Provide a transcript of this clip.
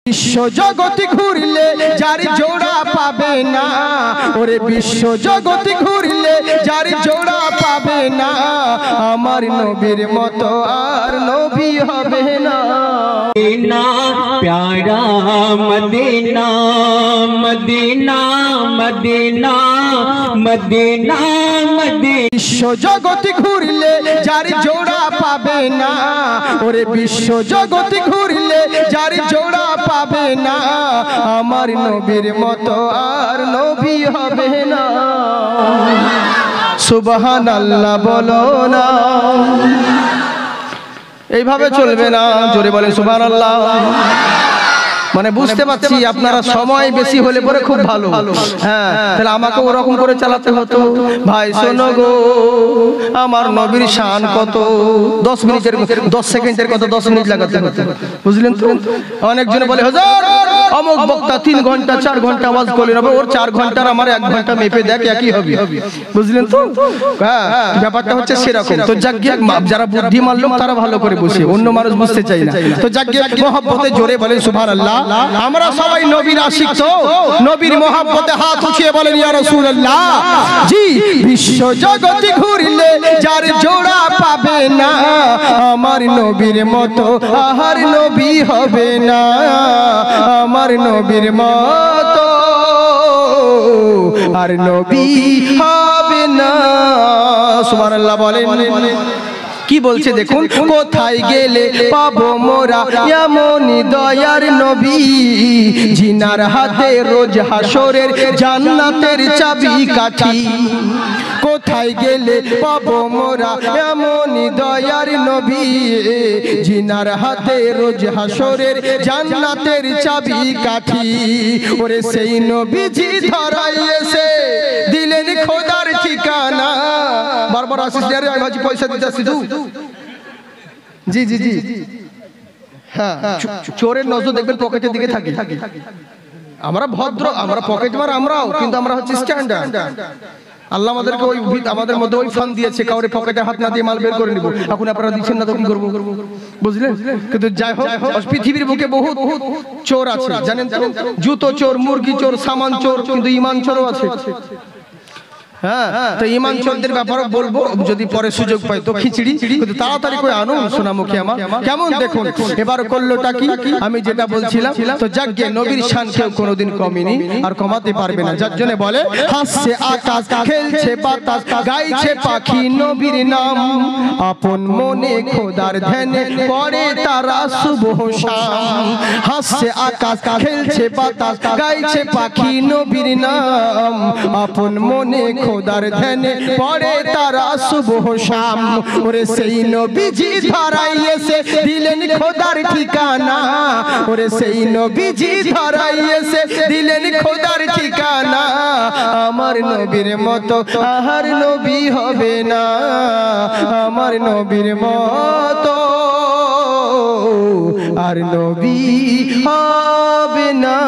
বিশ্ব জগতে ঘুরলে যার জোড়া পাবে না, ওরে বিশ্ব জগতে ঘুরলে যার জোড়া পাবে না, আমার নবীর মতো আর নবী হবে না। मदीना प्यारा Medina Medina Medina Medina Medina. বিশ্ব জগতে ঘুরলে যার জোড়া পাবে না, ওরে বিশ্ব জগতে ঘুরলে যার জোড়া পাবে না, আমার নবীর মতো আর নবী হবে না। সুবহানাল্লাহ বলো না, এইভাবে চলবে না, জোরে বলেন সুবহানাল্লাহ। মানে বুঝতে পারছি আপনারা সময় বেশি হলে পরে খুব ভালো, হ্যাঁ তাহলে আমাকে ওরকম করে চালাতে হতো। ভাই শোনো গো, আমার নবীর শান কত, 10 মিনিটের 10 সেকেন্ডের কত 10 মিনিট লাগাতে হতো, বুঝলেন তো। অনেকজনে বলে হুজুর অমুক বক্তা 3 ঘন্টা 4 ঘন্টা আওয়াজ করলেন, হবে ওর 4 ঘন্টার আমার 1 ঘন্টা মেপে দেখ একই হবে, বুঝলেন তো। হ্যাঁ ব্যাপারটা হচ্ছে সেরকম। তো যাকে যারা বুদ্ধিমান লোক তারা ভালো করে বুঝে, অন্য মানুষ বুঝতে চায় না। তো যাকে মহব্বতে জোরে বলেন সুবহানাল্লাহ। আমরা সবাই নবীর আশিক, তো নবীর মহব্বতে হাত উঠিয়ে বলেন ইয়া রাসূলুল্লাহ। জি বিশ্ব জগতে ঘুরলে যার জোড়া পাবে না, আমার নবীর মতো আর নবী হবে না, আমার নবীর মতো আর নবী হবে না। সুবহানাল্লাহ বলেন। কি বলছে দেখুন, কোথায় গেলে পাবো মোরা এমন দয়ার নবী, জিনার হাতে রোজ হাসরের জান্নাতের চাবি কাঠি। কোথায় গেলে পাবো মোরা এমন দয়ার নবী, জিনার হাতে রোজ হাসরের জান্নাতের চাবি কাঠি। ওরে সেই নবীজি ধরাই এসে দিলেন খোদার ঠিকানা। বারবার আসিস রে ভাজি, পয়সা দিতে আসিস। জি জি জি হ্যাঁ, চোরের নজর দেখবেন পকেটের দিকে থাকে। আমরা ভদ্র, আমরা পকেট মার আমরাও, কিন্তু আমরা হচ্ছে স্ট্যান্ডার্ড। আল্লাহ আমাদেরকে ওই আমাদের মধ্যে ওই ফান দিয়েছে, কাউরে পকেটে হাত না দিয়ে মাল বের করে নিব। এখন আপনারা দিচ্ছেন না তো কি করবো, বুঝলেন। কিন্তু যাই হোক, পৃথিবীর বুকে বহুত চোর আছে জানেন তো, জুতো চোর, মুরগি চোর, সামান চোর, কিন্তু ঈমান চোরও আছে। হ্যাঁ তো ঈমান চোরদের ব্যাপারে বলবো যদি পরে সুযোগ পাই তো। খিচড়ি কিন্তু তাড়াতাড়ি করে আনুন সোনামুখী আমার। কেমন দেখুন এবার করলোটা কি, আমি যেটা বলছিলাম। তো যাকে নবীর শান কেউ কোনোদিন কমেনি আর কমাতে পারবে না। যার জন্য বলে হাসছে আকাশ, খেলছে বাতাস, গাইছে পাখি নবীর নাম, আপন মনে খোদার ধ্যানে পড়ে তারা সুবহ শাম। হাসছে আকাশ, খেলছে বাতাস, গাইছে পাখি নবীর নাম, আপন মনে খোদার ধ্যানে পড়ে তারা সুবহ শাম। ওরে সেই নবীজি ধরাই এসে দিলেন খোদার ঠিকানা, ওরে সেই নবীজি ধরাই এসে দিলেন খোদার ঠিকানা, আমার নবীর মতো আর নবী হবে না, আমার নবীর মতো আর নবী হবে না।